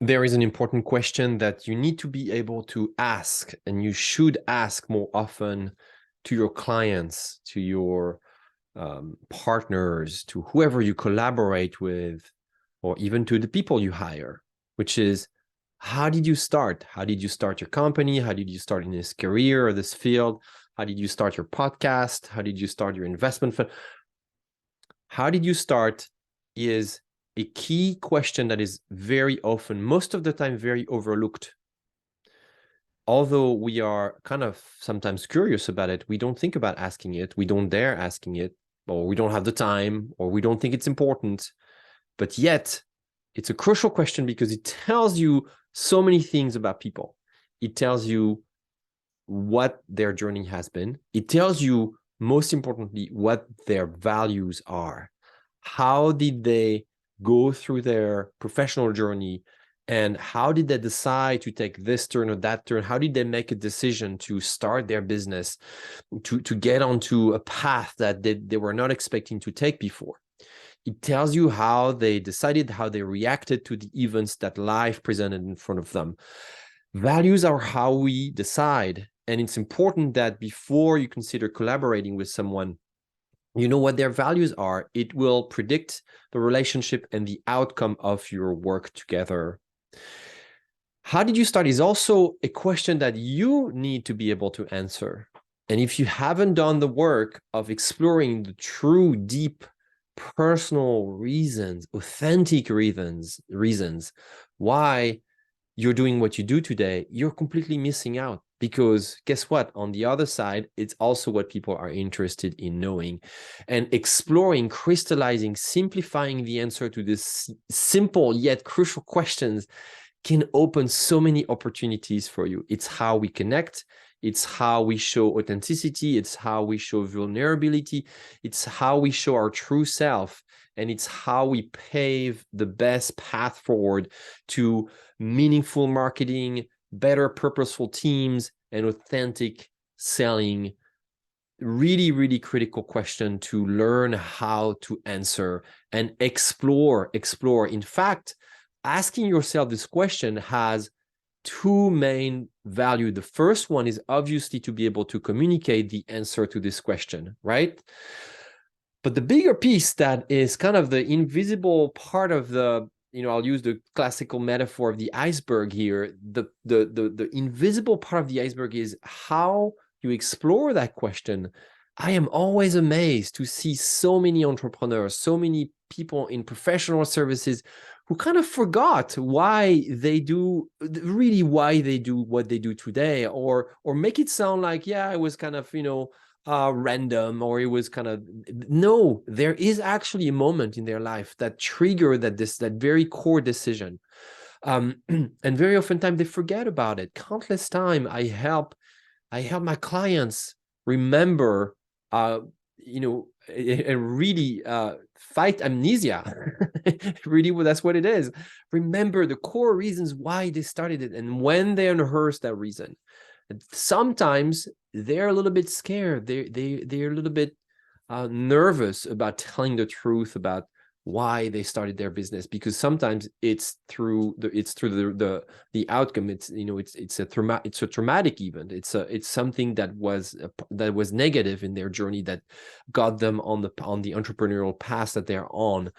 there is an important question that you need to be able to ask, and you should ask more often to your clients, to your partners, to whoever you collaborate with, or even to the people you hire, which is, how did you start? How did you start your company? How did you start in this career or this field? How did you start your podcast? How did you start your investment fund? How did you start is a key question that is very often, most of the time, very overlooked. Although we are kind of sometimes curious about it, we don't think about asking it. We don't dare asking it, or we don't have the time, or we don't think it's important. But yet, it's a crucial question because it tells you so many things about people. It tells you what their journey has been. It tells you, most importantly, what their values are. How did they go through their professional journey, and how did they decide to take this turn or that turn? How did they make a decision to start their business, to get onto a path that they were not expecting to take before? It tells you how they decided, how they reacted to the events that life presented in front of them. Values are how we decide. And it's important that before you consider collaborating with someone, you know what their values are. It will predict the relationship and the outcome of your work together. How did you start is also a question that you need to be able to answer. And if you haven't done the work of exploring the true, deep, personal reasons, authentic reasons why you're doing what you do today, you're completely missing out. Because guess what? On the other side, it's also what people are interested in knowing. And exploring, crystallizing, simplifying the answer to this simple yet crucial questions can open so many opportunities for you. It's how we connect. It's how we show authenticity. It's how we show vulnerability. It's how we show our true self. And it's how we pave the best path forward to meaningful marketing, better purposeful teams, and authentic selling. Really, really critical question to learn how to answer and explore. In fact, asking yourself this question has two main values. The first one is obviously to be able to communicate the answer to this question, right? But the bigger piece that is kind of the invisible part of the, I'll use the classical metaphor of the iceberg here. The invisible part of the iceberg is how you explore that question. I am always amazed to see so many entrepreneurs, so many people in professional services who kind of forgot why they do what they do today, or make it sound like, yeah, it was kind of, random, or it was kind of, no, there is actually a moment in their life that triggered that very core decision. And very often time they forget about it. Countless time I help my clients remember, really fight amnesia. Really, that's what it is. Remember the core reasons why they started it, and when they unrehearse that reason. And sometimes they're a little bit scared. They're a little bit nervous about telling the truth about why they started their business, because sometimes it's through the outcome. It's a traumatic event. It's something that was negative in their journey that got them on the entrepreneurial path that they're on.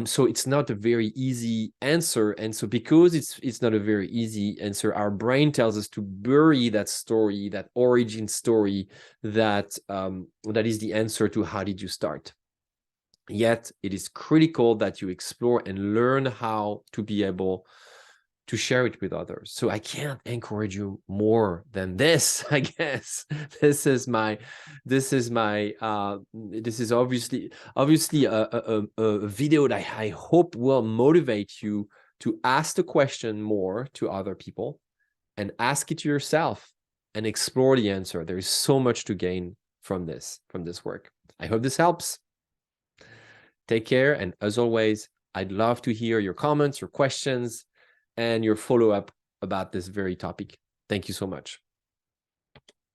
So it's not a very easy answer. And so because it's not a very easy answer, our brain tells us to bury that story, that origin story, that is the answer to how did you start. Yet it is critical that you explore and learn how to be able to share it with others. So I can't encourage you more than this. I guess this is obviously a video that I hope will motivate you to ask the question more to other people, and ask it to yourself, and explore the answer. There is so much to gain from this work. I hope this helps. Take care. And as always, I'd love to hear your comments, your questions, and your follow-up about this very topic. Thank you so much.